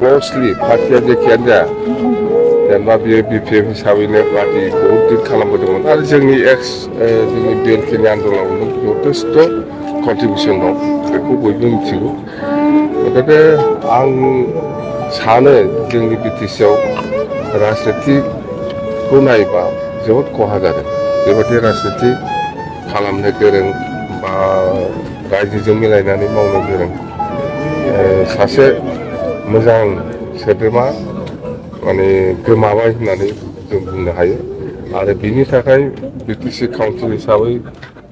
Closely 파티야 제키한데 जेनेबा बियो BPF हिसाबैनो पार्टी बहुत दिन खालामबोदोंमोन आरो जोंनि जोंनि BNKनि आन्दलनावनो जथेस्थ' कन्ट्रिबिउसन दं बेखौ बयबो मिथिगौ गथिखे आं सानो जोंनि BTCआव राजनितिखौ नायोबा जोबोद खहा जादों बेबायदि राजनिति खालामनो गोरों बा रायजोजों मिलायनानै मावनो गोरों सासे मोजां सोद्रोमा माने गोमाबाय होननानै जों बुंनो हायो आरो बिनि थाखाय BTC काउन्सिल हिसाबै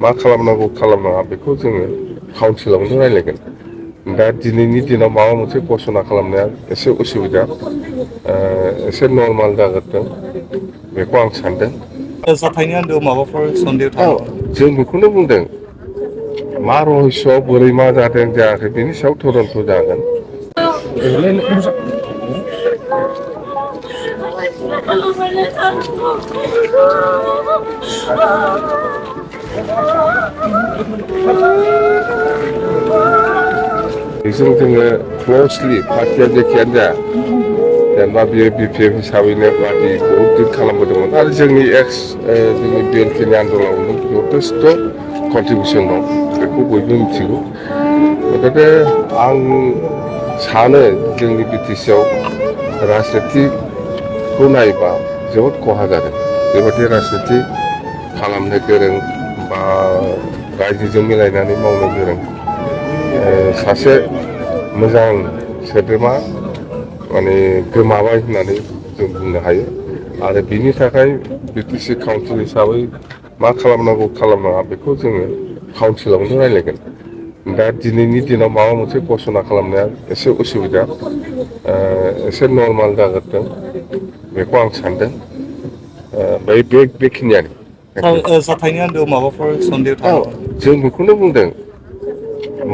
मा खालामनांगौ खालामनाङा बेखौ जोङो काउन्सिलावनो रायलायगोन दा दिनैनि दिनाव माबा मोनसे घोषणा खालामनाया एसे उसुबिदा एसे नर्माल जागोन बेखौ आं सानदों जाथायनि आन्दोआव माबाफोर सन्देह दं जों बेखौनो बुंदों मा रहस्यआव बोरै मा जादों जायाखै बेनि सायाव तदन्त जागोन बेजों जोङो क्लसलि पार्टिया जेखियानो जाया जेनेबा बियो BPF हिसाबैनो पार्टी बहुत दिन खालामबोदोंमोन आरो जोंनि जोंनि BNKनि आन्दलनावनो जथेस्थ' कन्ट्रिबिउसन दं बेखौ बयबो मिथिगौ गथिखे आं सानो जोंनि BTCआव राजनितिखौ नायोबा जोबोद खहा जादों बेबायदि राजनिति खालामनो गोरों बा रायजोजों मिलायनानै मावनो गोरों सासे मोजां सोद्रोमा माने गोमाबाय होननानै जों बुंनो हायो आरो बिनि थाखाय BTC काउन्सिल हिसाबै मा खालामनांगौ खालामनाङा बेखौ जोङो काउन्सिलावनो रायलायगोन दा दिनैनि दिनाव माबा मोनसे घोषणा खालामनाया एसे उसुबिदा एसे नर्माल जागोन बेखौ आं सानदों बेखिनियानो जाथायनि आन्दोआव माबाफोर सन्देह दं जों बेखौनो बुंदों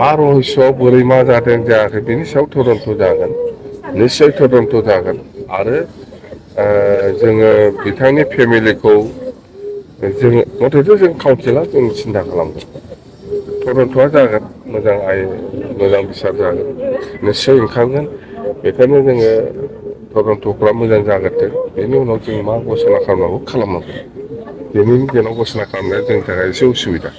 मा रहस्यआव बोरै मा जादों जायाखै बेनि सायाव तदन्त जागोन निस्सय तदन्त जागोन आरो जोङो बिथांनि फेमिलिखौ जोङो मथेथ' जों काउन्सिला जों सिन्था खालामगोन तदन्तआ जागोन मोजां बिसार जागोन निस्सय ओंखारगोन बेखायनो जोङो तदन्तफ्रा मोजां जागोन बेनि उनाव जों मा घोषणा खालामनांगौ खालामनांगोन दिनैनि दिनाव घोषणा खालामनाया जोंनि थाखाय एसे उसुबिदा